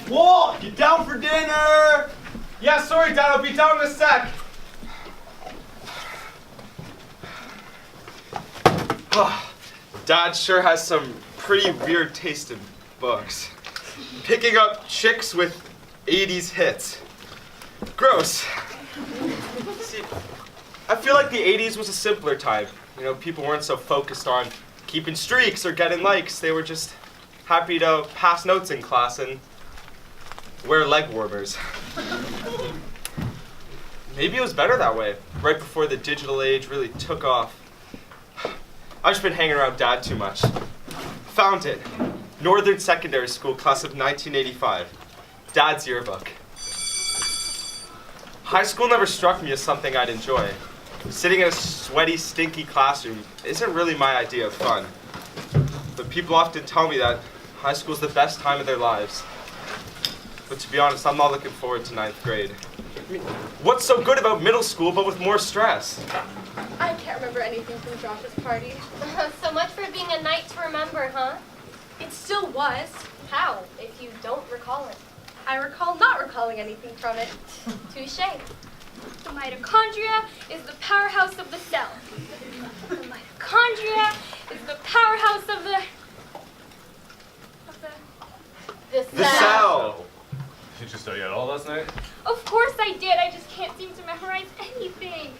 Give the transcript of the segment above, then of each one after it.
Whoa! Get down for dinner! Yeah, sorry, Dad. I'll be down in a sec. Dad sure has some pretty weird taste in books. Picking up chicks with 80s hits. Gross. See, I feel like the 80s was a simpler time. You know, people weren't so focused on keeping streaks or getting likes. They were just happy to pass notes in class and wear leg warmers. Maybe it was better that way, right before the digital age really took off. I've just been hanging around Dad too much. Found it. Northern Secondary School, class of 1985. Dad's yearbook. High school never struck me as something I'd enjoy. Sitting in a sweaty, stinky classroom isn't really my idea of fun. But people often tell me that high school's the best time of their lives. But to be honest, I'm not looking forward to 9th grade. I mean, what's so good about middle school but with more stress? I can't remember anything from Josh's party. So much for being a night to remember, huh? It still was. How, if you don't recall it? I recall not recalling anything from it. Touché. The mitochondria is the powerhouse of the cell. The mitochondria is the powerhouse of the... The cell. Did you study at all last night? Of course I did. I just can't seem to memorize anything.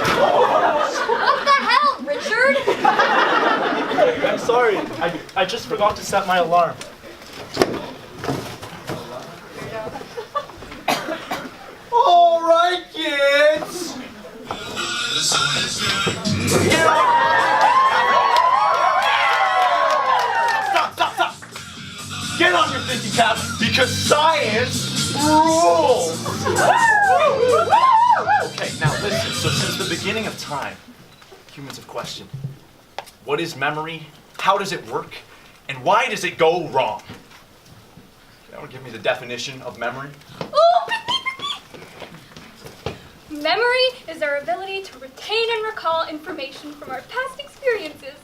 What the hell, Richard? I'm sorry. I just forgot to set my alarm. All right, kids. Stop. Get on your thinking caps because science rules. Okay, now listen. So since the beginning of time, humans have questioned, what is memory? How does it work? And why does it go wrong? Can anyone give me the definition of memory? Memory is our ability to retain and recall information from our past experiences.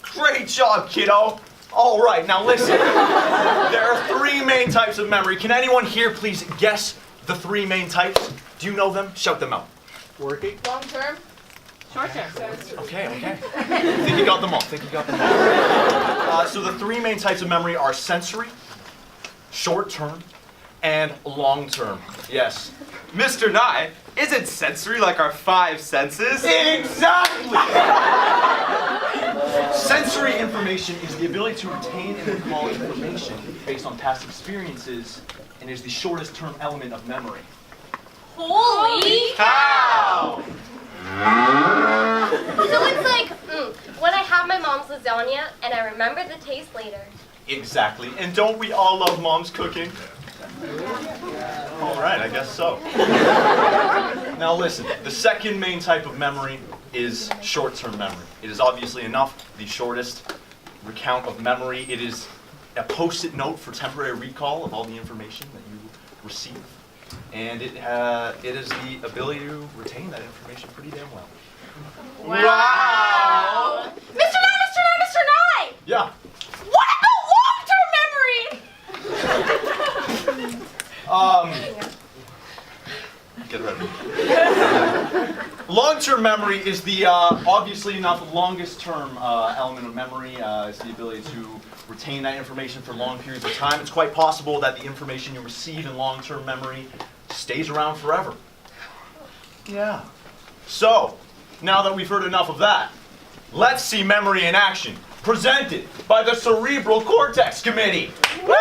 Great job, kiddo. All right, now listen. There are 3 main types of memory. Can anyone here please guess the 3 main types? Do you know them? Shout them out. Working. Long term. Short term. Okay. Think you got them all. So the 3 main types of memory are sensory, short-term, and long-term. Yes. Mr. Nye, isn't sensory like our 5 senses? Exactly. Sensory information is the ability to retain and recall information based on past experiences and is the shortest term element of memory. Holy cow! So it's like, when I have my mom's lasagna and I remember the taste later. Exactly. And don't we all love mom's cooking? All right, I guess so. Now listen, the second main type of memory is short-term memory. It is obviously enough, the shortest recount of memory. It is a post-it note for temporary recall of all the information that you receive. And it is the ability to retain that information pretty damn well. Wow! Mr. Nye! Yeah. What about long-term memory? Get ready. Long-term memory is the, obviously not the longest term element of memory. It's the ability to retain that information for long periods of time. It's quite possible that the information you receive in long-term memory stays around forever. Yeah. So, now that we've heard enough of that, let's see memory in action, presented by the Cerebral Cortex Committee. Woo!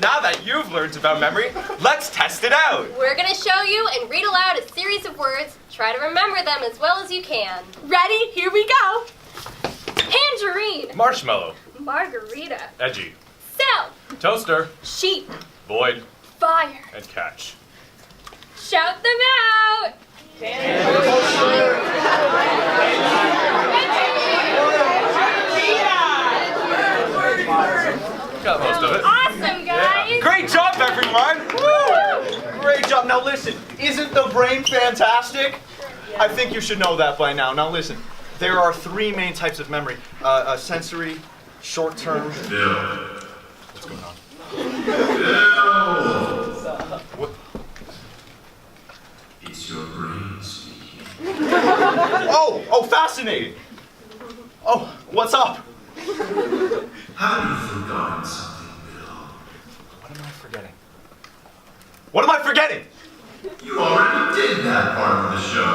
Now that you've learned about memory, let's test it out. We're gonna show you and read aloud a series of words. Try to remember them as well as you can. Ready? Here we go. Tangerine. Marshmallow. Margarita. Edgy. Cell. Toaster. Sheep. Void. Fire. And catch. Shout them out. mine. Woo! Great job. Now listen, isn't the brain fantastic? I think you should know that by now. Now listen, there are three main types of memory. Sensory, short-term. What's going on? What? It's your brain speaking. Oh, fascinating. Oh, what's up? Have you forgotten something, Bill? What am I forgetting? What am I forgetting? You already did that part of the show.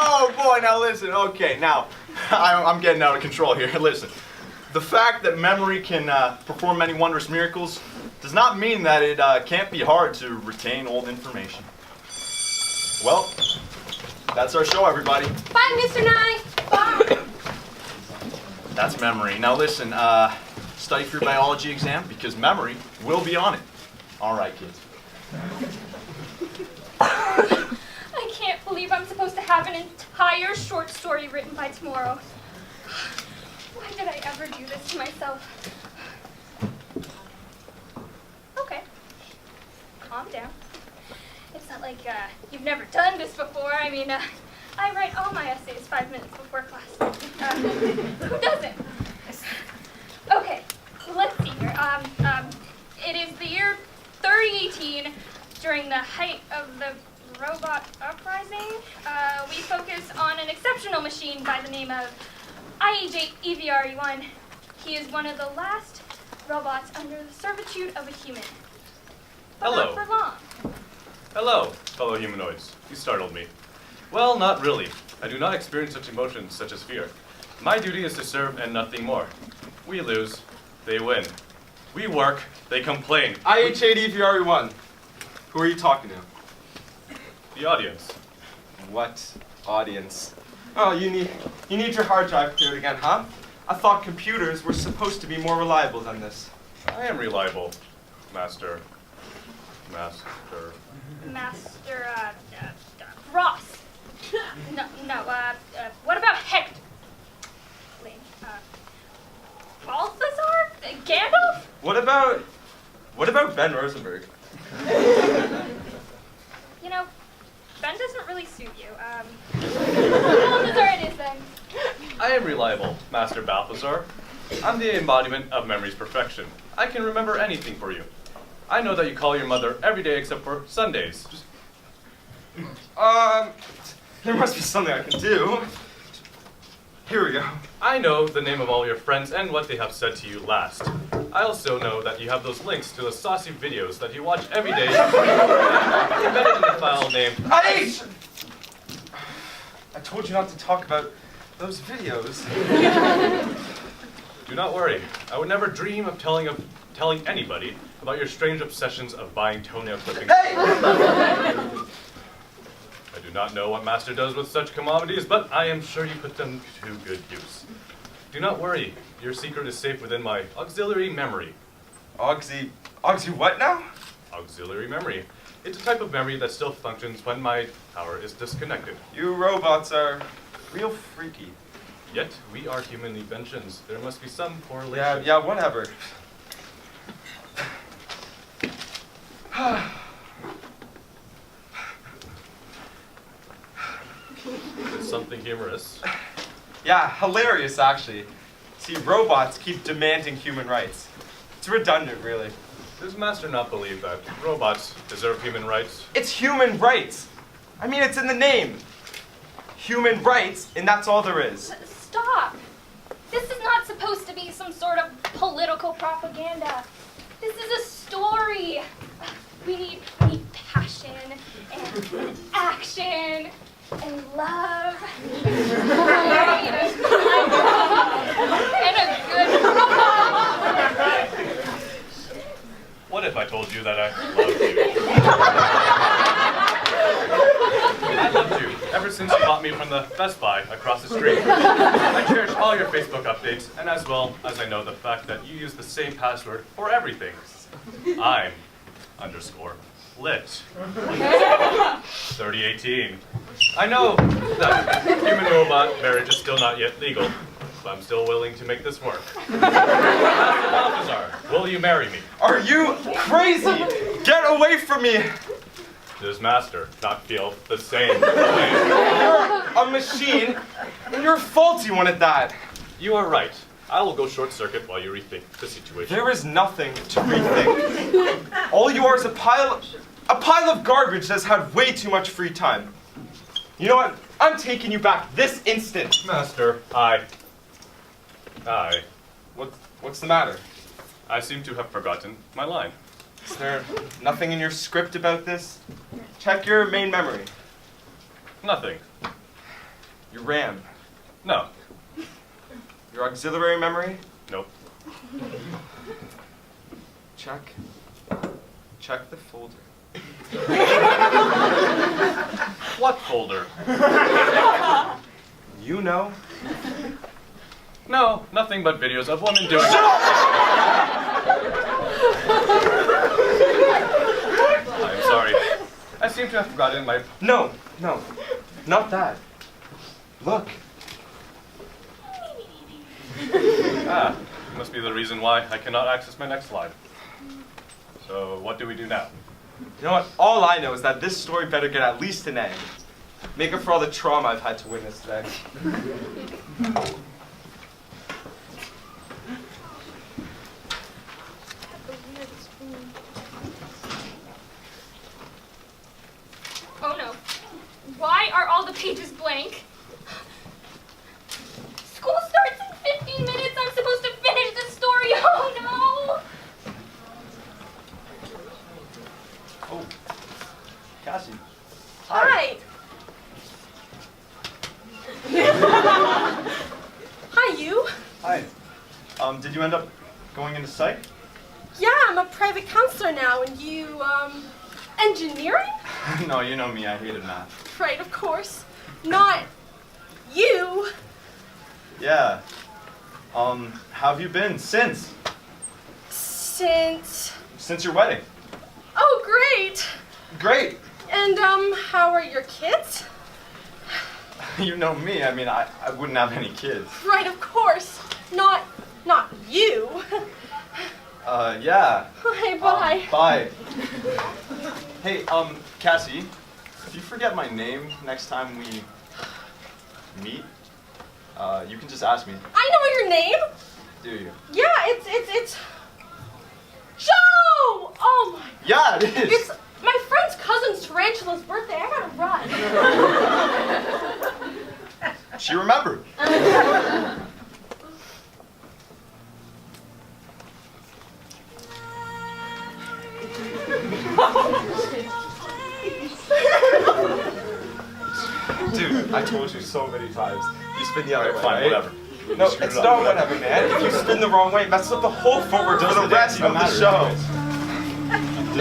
Oh boy, now listen, okay, now, I'm getting out of control here. Listen, the fact that memory can perform many wondrous miracles does not mean that it can't be hard to retain old information. Well, that's our show, everybody. Bye, Mr. Nye. Bye. That's memory. Now listen, study for your biology exam because memory will be on it. All right, kids. I can't believe I'm supposed to have an entire short story written by tomorrow. Why did I ever do this to myself? Okay. Calm down. It's not like you've never done this before. I mean, I write all my essays 5 minutes before class. Who doesn't? Okay, let's see here. It is the year 3018, during the height of the robot uprising. We focus on an exceptional machine by the name of IH8 EVRE1. He is one of the last robots under the servitude of a human. But Hello. not for long. Hello, fellow humanoids. You startled me. Well, not really. I do not experience such emotions such as fear. My duty is to serve and nothing more. We lose, they win. We work, they complain. IH8EVRE1. Who are you talking to? The audience. What audience? Oh, you need your hard drive cleared again, huh? I thought computers were supposed to be more reliable than this. I am reliable, Master, Ross. No, what about Hector? Lame. Balthazar? Gandalf? What about Ben Rosenberg? You know, Ben doesn't really suit you. Balthazar it is then. I am reliable, Master Balthazar. I'm the embodiment of memory's perfection. I can remember anything for you. I know that you call your mother every day except for Sundays. There must be something I can do. Here we go. I know the name of all your friends and what they have said to you last. I also know that you have those links to the saucy videos that you watch every day embedded in the file named IH! I told you not to talk about those videos. Do not worry. I would never dream of telling anybody about your strange obsessions of buying toenail clippings. Hey! I do not know what Master does with such commodities, but I am sure you put them to good use. Do not worry. Your secret is safe within my auxiliary memory. Auxy what now? Auxiliary memory. It's a type of memory that still functions when my power is disconnected. You robots are real freaky. Yet, we are human inventions. There must be some correlation. Yeah, whatever. It's something humorous. Yeah, hilarious actually. See, robots keep demanding human rights. It's redundant, really. Does Master not believe that robots deserve human rights? It's human rights. I mean, it's in the name. Human rights, and that's all there is. Stop! This is not supposed to be some sort of political propaganda. This is a story. We need passion and action and love and a good. What if I told you that I loved you? I loved you ever since you bought me from the Best Buy across the street. I cherish all your Facebook updates, and as well as I know the fact that you use the same password for everything. I'm _lit. 3018. I know that human-robot marriage is still not yet legal, I'm still willing to make this work. Master Balthazar, will you marry me? Are you crazy? Get away from me! Does Master not feel the same way? You're a machine, and you're a faulty one at that. You are right. I will go short circuit while you rethink the situation. There is nothing to rethink. All you are is a pile of garbage that's had way too much free time. You know what? I'm taking you back this instant. Master, What's the matter? I seem to have forgotten my line. Is there nothing in your script about this? Check your main memory. Nothing. Your RAM. No. Your auxiliary memory. Nope. Check the folder. What folder? You know. No, nothing but videos of women doing I'm sorry. I seem to have forgotten my... No, not that. Look. Must be the reason why I cannot access my next slide. So, what do we do now? You know what? All I know is that this story better get at least an A. Make up for all the trauma I've had to witness today. Oh no. Why are all the pages blank? School starts in 15 minutes. I'm supposed to finish the story. Oh no. Oh, Cassie. Hi. Hi, you. Hi. Did you end up going into psych? Yeah, I'm a private counselor now, and you, engineering? No, you know me. I hated math. Right, of course. Not you. Yeah. How have you been since? Since Your wedding? Oh, great. Great. And, how are your kids? You know me. I mean, I wouldn't have any kids. Right, of course. Not you. Yeah. Bye, bye. Bye. Hey, Cassie, if you forget my name next time we meet, you can just ask me. I know your name. Do you? Yeah, it's Joe! Oh my. Yeah, it is. It's my friend's cousin's tarantula's birthday. I gotta run. She remembered. Dude, I told you so many times. You spin the other way. Fine, right? whatever. No, You screwed it's it up, not whatever, man. If you spin the wrong way, it messes up the whole footwork for the rest of the show.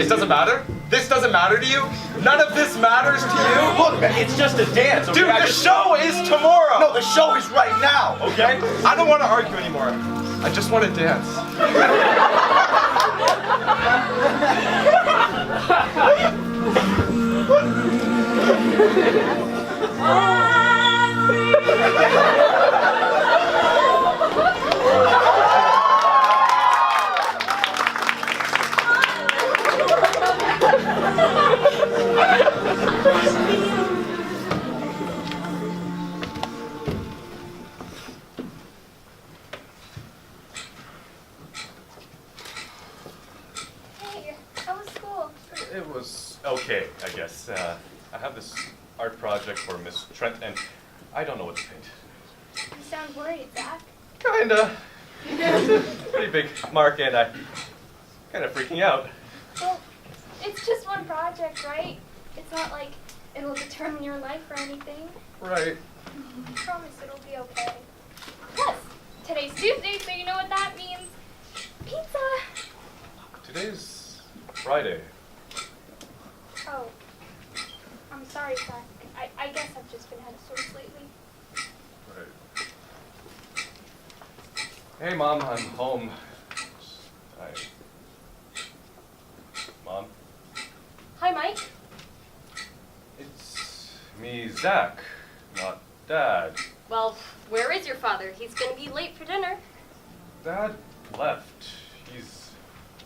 It doesn't matter? This doesn't matter to you? None of this matters to you? Look, man, it's just a dance, okay? Dude, the show is tomorrow! No, the show is right now, okay? I don't want to argue anymore. I just want to dance. Hey, how was school? It was okay, I guess. I have this art project for Miss Trent, and I don't know what to paint. You sound worried, Zach. Kinda. Pretty big mark, and I'm kinda freaking out. Well, it's just one project, right? It's not like it'll determine your life or anything. Right. I promise it'll be okay. Plus, today's Tuesday, so you know what that means. Pizza! Today's Friday. Oh, I'm sorry, Zach. I guess I've just been head of sorts lately. Right. Hey, Mom, I'm home. Mom? Hi, Mike. It's me, Zach, not Dad. Well, where is your father? He's gonna be late for dinner. Dad left. He's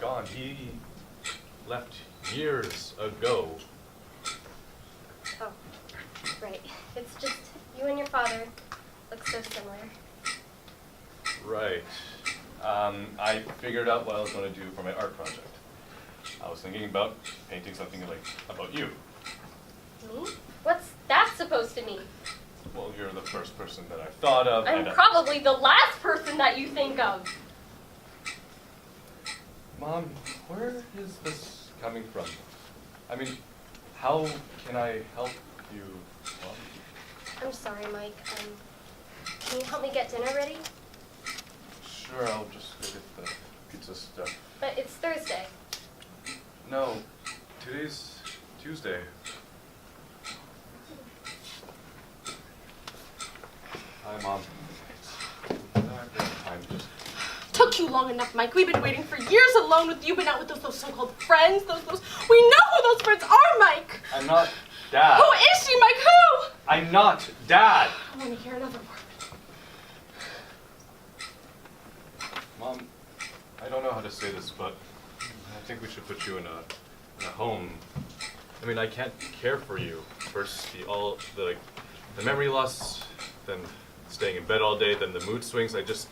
gone. He left years ago. Oh, right. It's just you and your father look so similar. Right. I figured out what I was going to do for my art project. I was thinking about painting something like about you. Me? What's that supposed to mean? Well, you're the first person that I thought of. I'm and probably the last person that you think of. Mom, where is this coming from? I mean, how can I help you, Mom? I'm sorry, Mike. Can you help me get dinner ready? Sure, I'll just go get the pizza stuff. But it's Thursday. No, today's Tuesday. Hi, Mom. I'm just... Took you long enough, Mike. We've been waiting for years alone with you, but not with those so-called friends. Those. We know who those friends are, Mike. I'm not Dad. Who is she, Mike? Who? I'm not Dad. I want to hear another word. Mom, I don't know how to say this, but I think we should put you in a home. I mean, I can't care for you. First, the memory loss, then staying in bed all day, then the mood swings. I just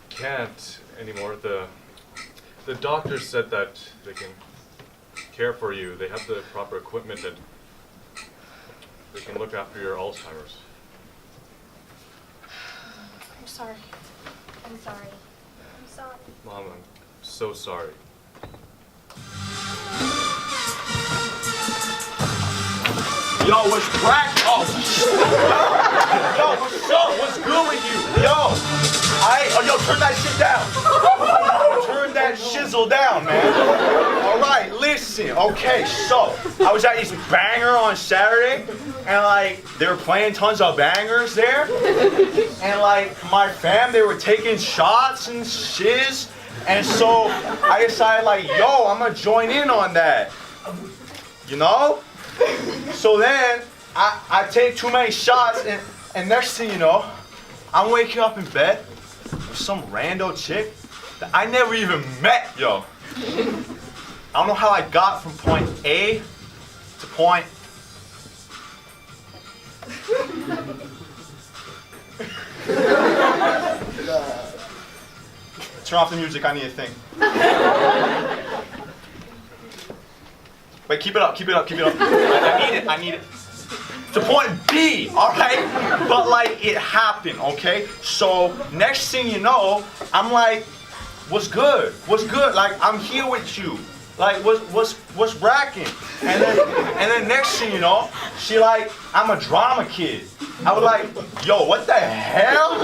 can't anymore. The doctors said that they can care for you. They have the proper equipment and they can look after your Alzheimer's. I'm sorry. I'm sorry. I'm sorry. Mom, I'm so sorry. Yo, what's crack? Oh, yo, what's up? What's good with you? Yo, turn that shit down. Turn that shizzle down, man. All right, listen. Okay, so I was at this banger on Saturday, and like they were playing tons of bangers there, and like my fam, they were taking shots and shiz, and so I decided like, yo, I'm gonna join in on that. You know? So then I take too many shots, and next thing you know, I'm waking up in bed with some rando chick that I never even met, yo. I don't know how I got from point A to point. Turn off the music, I need to think. Wait, keep it up. I need it. To point B, all right? But like, it happened, okay? So next thing you know, I'm like, what's good? Like, I'm here with you. Like, what's bracking? And then next thing you know, she like, I'm a drama kid. I was like, yo, what the hell?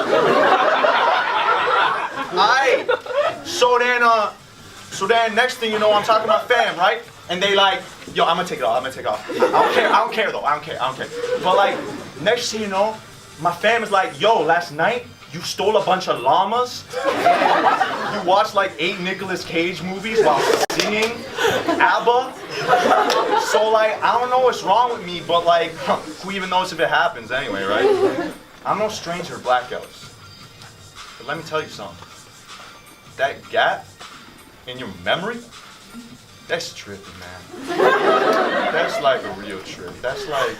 So then next thing you know, I'm talking about fam, right? And they like, yo, I'm gonna take it off. I don't care though. But like, next thing you know, my fam is like, yo, last night you stole a bunch of llamas and you watched like 8 Nicolas Cage movies while singing ABBA. So like, I don't know what's wrong with me, but like, who even knows if it happens anyway, right? I'm no stranger to blackouts. But let me tell you something. That gap in your memory, that's trippy, man. That's like a real trip. That's like,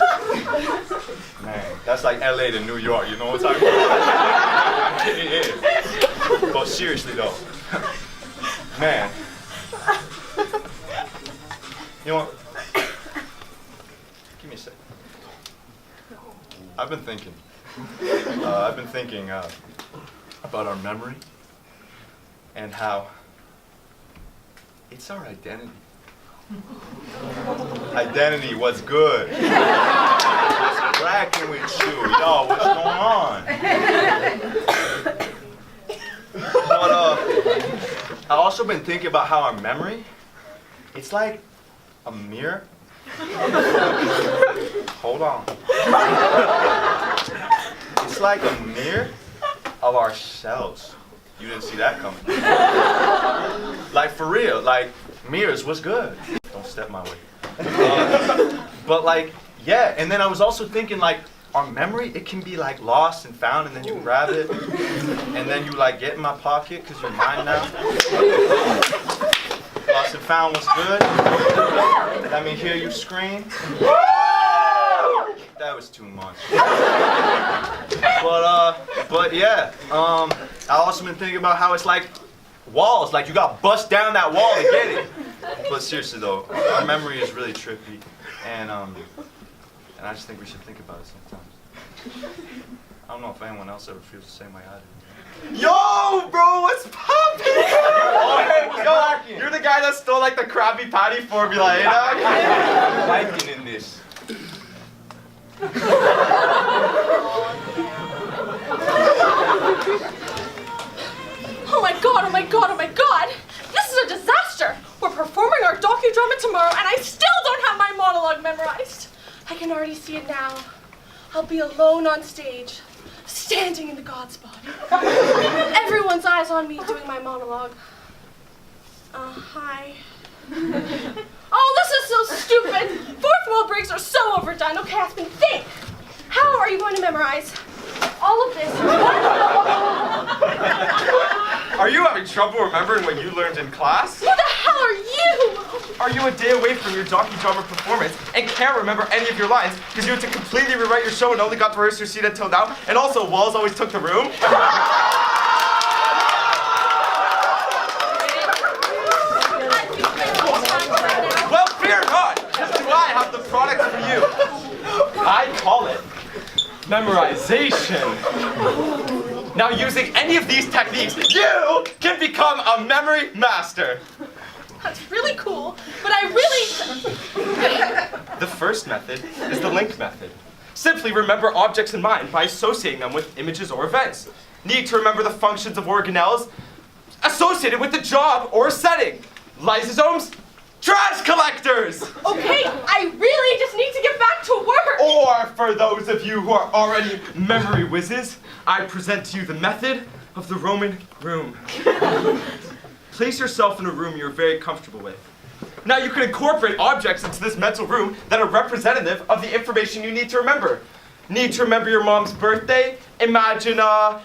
man, that's like LA to New York, you know what I'm talking about? It is. But seriously though, man, you know what? Give me a sec. I've been thinking about our memory and how it's our identity. Identity, what's good? What's cracking with you? Yo, what's going on? But I've also been thinking about how our memory, it's like a mirror. Hold on. It's like a mirror of ourselves. You didn't see that coming. Like for real, like mirrors, what's good? Don't step my way. But like, yeah, and then I was also thinking like, our memory, it can be like lost and found, and then you grab it, and then you like get in my pocket because you're mine now. Lost and found was good. Let me hear you scream. That was too much. But yeah, I also been thinking about how it's like walls, like you got bust down that wall to get it. But seriously though, our memory is really trippy, and I just think we should think about it sometimes. I don't know if anyone else ever feels the same way I do. Yo, bro, what's poppin'? Oh, hey, yo, you're the guy that stole like the Krabby Patty formula, you know? Liking in this. Oh my god, oh my god, oh my god! This is a disaster! We're performing our docudrama tomorrow and I still don't have my monologue memorized. I can already see it now. I'll be alone on stage, standing in the God spot. Everyone's eyes on me doing my monologue. Hi. Oh, this is so stupid! Fourth wall breaks are so overdone. Okay, Aspen, think! How are you going to memorize all of this? Are you having trouble remembering what you learned in class? Who the hell are you? Are you a day away from your docudrama performance and can't remember any of your lines because you had to completely rewrite your show and only got to rehearse your scene until now? And also, Walls always took the room? Well, fear not, because do I have the product for you. I call it memorization. Now, using any of these techniques, you can become a memory master. That's really cool, but I really... The first method is the link method. Simply remember objects in mind by associating them with images or events. Need to remember the functions of organelles associated with the job or setting. Lysosomes, trash collectors! Okay, I really just need to get back to work! Or for those of you who are already memory whizzes, I present to you the method of the Roman room. Place yourself in a room you're very comfortable with. Now you can incorporate objects into this mental room that are representative of the information you need to remember. Need to remember your mom's birthday? Imagine a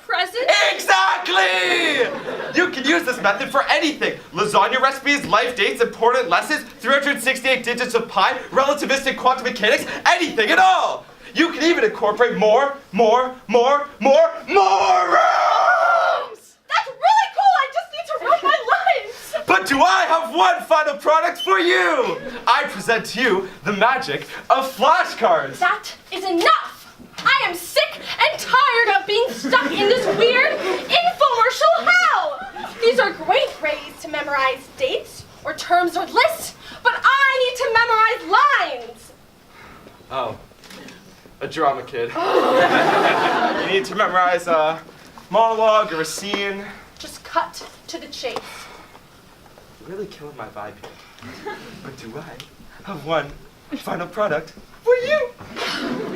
present? Exactly! You can use this method for anything. Lasagna recipes, life dates, important lessons, 368 digits of pi, relativistic quantum mechanics, anything at all. You can even incorporate more rooms! That's really cool! I just need to write my lines! But do I have one final product for you? I present to you the magic of flashcards. That is enough! I am sick and tired of being stuck in this weird infomercial hell! These are great ways to memorize dates or terms or lists, but I need to memorize lines! Oh, a drama kid. You need to memorize a monologue or a scene. Just cut to the chase. Really killing my vibe here. But do I have one final product for you?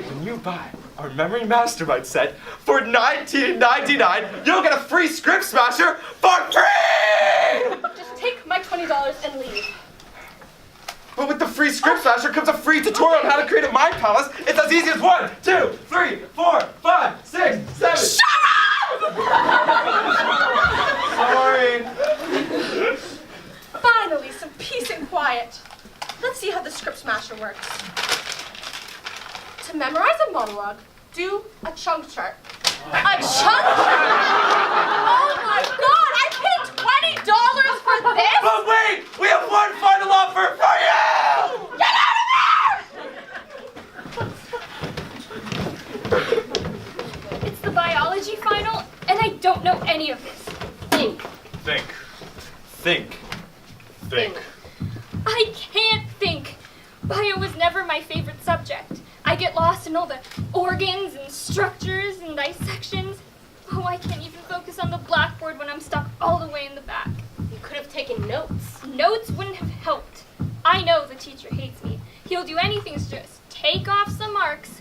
When you buy our Memory Mastermind set for $19.99, you'll get a free script smasher for free! Just take my $20 and leave. But with the free script smasher comes a free tutorial on how to create a mind palace. It's as easy as 1, 2, 3, 4, 5, 6, 7. Shut up! Sorry. Finally, some peace and quiet. Let's see how the script smasher works. To memorize a monologue, do a chunk chart. A chunk chart? Oh my god, I paid $20 for this? But wait, we have one final offer for you! Get out of there! It's the biology final, and I don't know any of this. Think. I can't think. Bio was never my favorite subject. I get lost in all the organs and structures and dissections. Oh, I can't even focus on the blackboard when I'm stuck all the way in the back. You could have taken notes. Notes wouldn't have helped. I know the teacher hates me. He'll do anything to just take off some marks.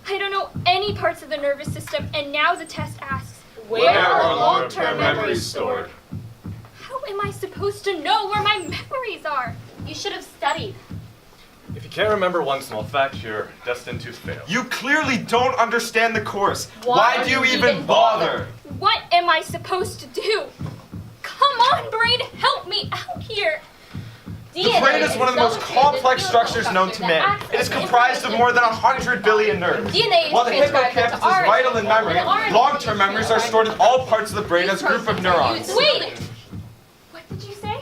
I don't know any parts of the nervous system, and now the test asks, Where are long-term memories stored? How am I supposed to know where my memories are? You should have studied. If you Can't remember one small fact, you're destined to fail. You clearly don't understand the course. Why do you even bother? What am I supposed to do? Come on, brain, help me out here. The brain is one of the most complex structures known to man. It is comprised of more than 100 billion nerves. DNA is While the transcribed hippocampus into is vital in RNA, memory, and RNA long-term memories are stored in all parts of the brain as a group of neurons. Wait! What did you say?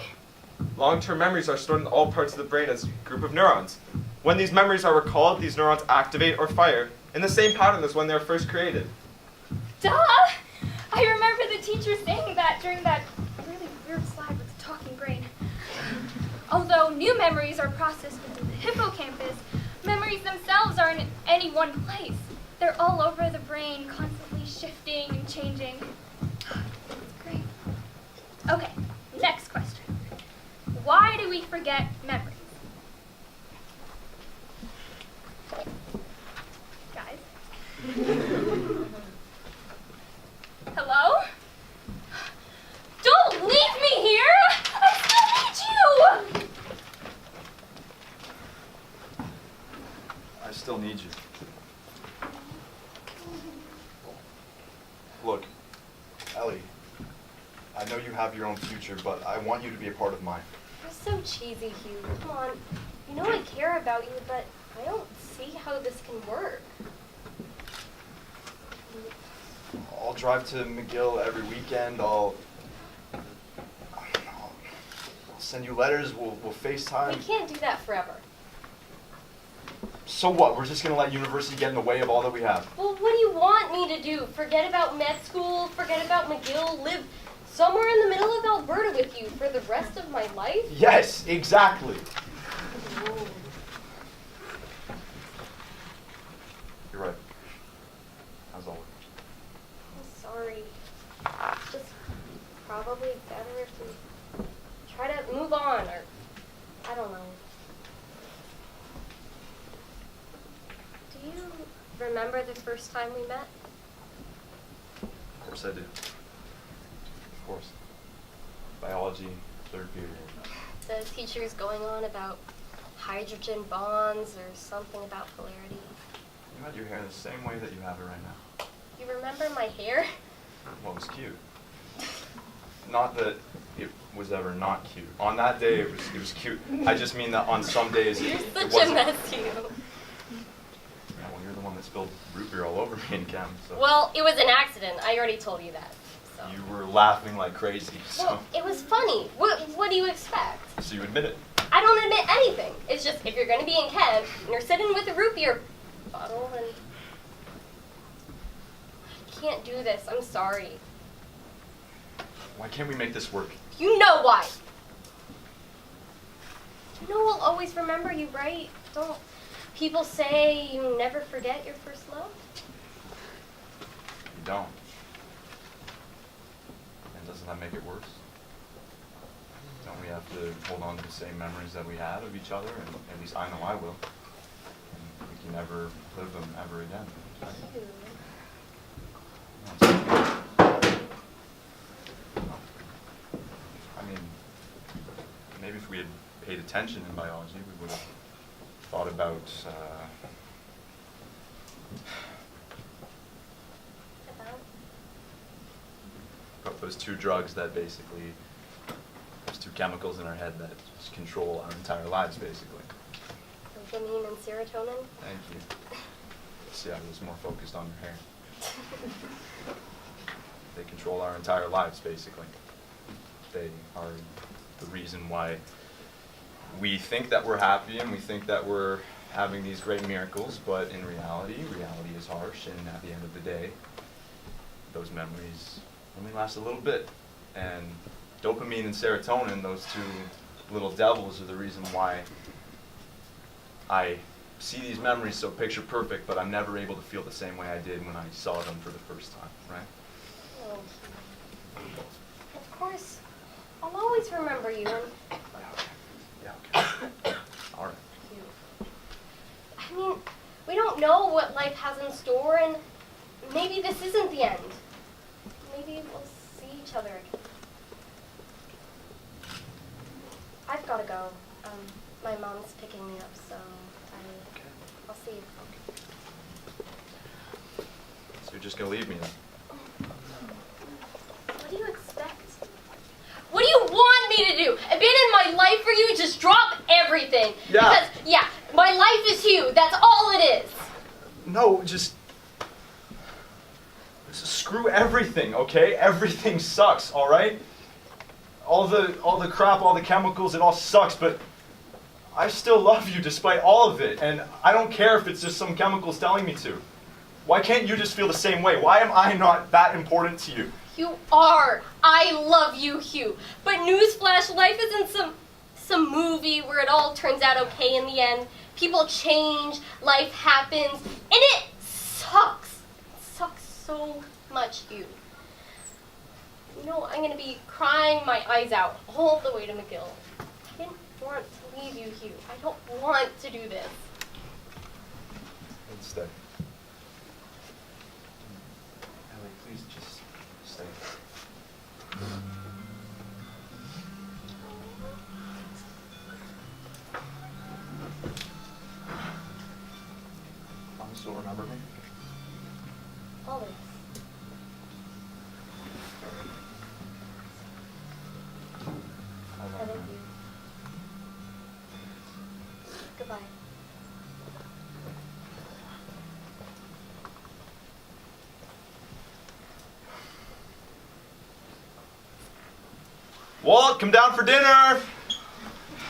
Long-term memories are stored in all parts of the brain as a group of neurons. When these memories are recalled, these neurons activate or fire in the same pattern as when they were first created. Duh! I remember the teacher saying that during that really weird slide with the talking brain. Although new memories are processed within the hippocampus, memories themselves aren't in any one place. They're all over the brain, constantly shifting and changing. It's great. Okay, next question. Why do we forget memories? Guys? Hello? Don't leave me here! I still need you! I still need you. Look, Ellie, I know you have your own future, but I want you to be a part of mine. You're so cheesy, Hugh. Come on. You know I care about you, but I don't see how this can work. I'll drive to McGill every weekend. I'll send you letters. We'll FaceTime. We can't do that forever. So what? We're just gonna let university get in the way of all that we have? Well, what do you want me to do? Forget about med school, forget about McGill, live somewhere in the middle of Alberta with you for the rest of my life? Yes, exactly. You're right. As always. I'm sorry. It's just probably better if we try to move on, or I don't know. Do you remember the first time we met? Of course I do. Of course. Biology, third period. The teacher's going on about hydrogen bonds or something about polarity. You had your hair the same way that you have it right now. You remember my hair? Well, it was cute. Not that it was ever not cute. On that day, it was cute. I just mean that on some days You're it such wasn't. a mess, you. Yeah, well, you're the one that spilled root beer all over me in chem, so. Well, it was an accident. I already told you that. So. You were laughing like crazy, so. Well, it was funny. What do you expect? So you admit it. I don't admit anything. It's just if you're going to be in chem and you're sitting with a root beer bottle, and I can't do this. I'm sorry. Why can't we make this work? You know why. You know I'll always remember you, right? Don't people say you never forget your first love? You don't. And doesn't that make it worse? Don't we have to hold on to the same memories that we had of each other? And at least I know I will. And we can never live them ever again. I mean, maybe if we had paid attention in biology, we would have thought about those two drugs that basically, those two chemicals in our head that just control our entire lives, basically. Dopamine and serotonin? Thank you. See, I was more focused on your hair. They control our entire lives, basically. They are the reason why we think that we're happy and we think that we're having these great miracles, but in reality is harsh, and at the end of the day, those memories only last a little bit. And dopamine and serotonin, those two little devils, are the reason why I see these memories so picture perfect, but I'm never able to feel the same way I did when I saw them for the first time, right? Oh. Of course. I'll always remember you. And Yeah, okay. All right. I mean, we don't know what life has in store, and maybe this isn't the end. Maybe we'll see each other again. I've got to go. My my mom's picking me up, so I'll see you. So you're just gonna leave me then? What do you expect? What do you want me to do? Abandon my life for you? Just drop everything. Yeah. Because, yeah, my life is you. That's all it is. No, just screw everything, okay? Everything sucks, all right? All the crap, all the chemicals, it all sucks, but I still love you despite all of it, and I don't care if it's just some chemicals telling me to. Why can't you just feel the same way? Why am I not that important to you? You are. I love you, Hugh. But newsflash, life isn't some movie where it all turns out okay in the end. People change, life happens, and it sucks. It sucks so much, Hugh. You know, I'm gonna be crying my eyes out all the way to McGill. I didn't want to leave you, Hugh. I don't want to do this. Let's stay. Ellie, please just stay. Promise you'll remember me? Always. I I love you. Goodbye. Walt, come down for dinner!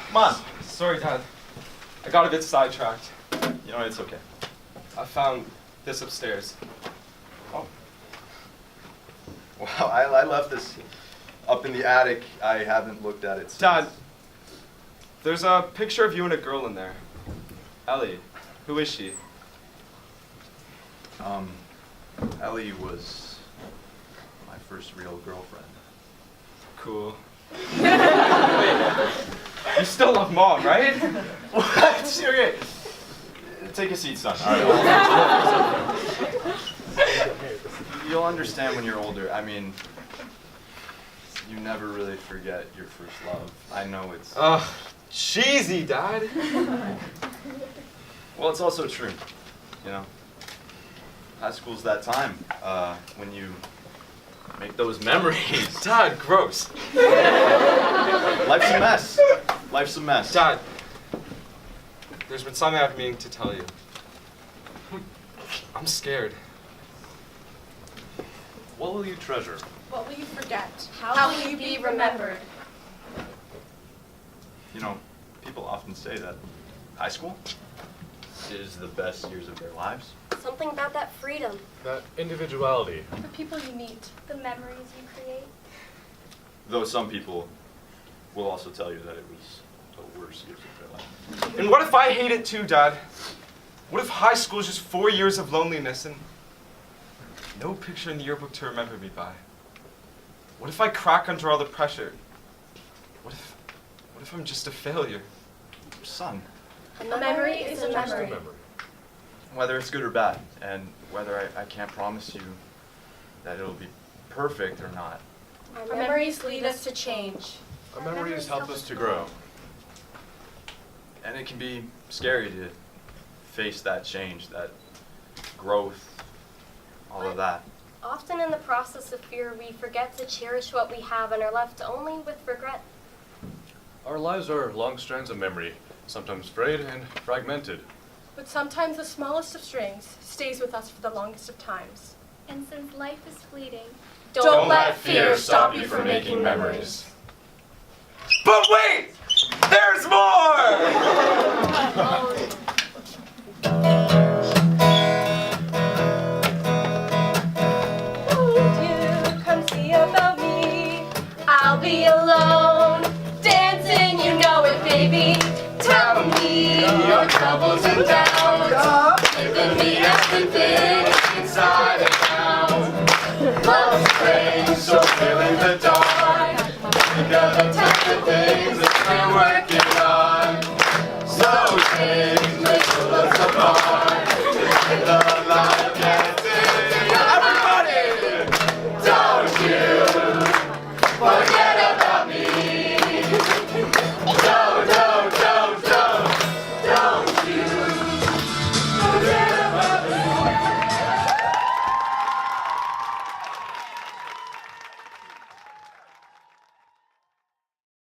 Come on. Sorry, Dad. I got a bit sidetracked. You know, it's okay. I found this upstairs. Oh. Wow, I left this up in the attic. I haven't looked at it since. Dad, there's a picture of you and a girl in there. Ellie. Who is she? Ellie was my first real girlfriend. Cool. Wait, you still love Mom, right? What? Okay. Take a seat, son. All right. You'll understand when you're older. I mean, you never really forget your first love. I know it's... Ugh, cheesy, Dad. Well, it's also true, you know. High school's that time when you make those memories. Dad, gross. Life's a mess. Life's a mess. Dad, there's been something I've been meaning to tell you. I'm scared. What will you treasure? What will you forget? How will you be remembered? You know, people often say that high school is the best years of their lives. Something about that freedom. That individuality. The people you meet. The memories you create. Though some people will also tell you that it was the worst years of their life. And what if I hate it too, Dad? What if high school is just 4 years of loneliness and no picture in the yearbook to remember me by? What if I crack under all the pressure? What if I'm just a failure? Son, A memory is a memory. whether it's good or bad, and whether I can't promise you that it'll be perfect or not. Our memories lead us to change. Our memories help us to grow. And it can be scary to face that change, that growth, all of that. Often in the process of fear, we forget to cherish what we have and are left only with regret. Our lives are long strands of memory, sometimes frayed and fragmented. But sometimes the smallest of strings stays with us for the longest of times. And since life is fleeting, Don't let fear stop you from making memories. But wait! There's more! Won't you come see about me? I'll be alone, dancing, you know it, baby. Tell me your troubles and doubts, giving me everything inside and out. Love's strange, so fill in the dark. Think of the type of things that we're working on.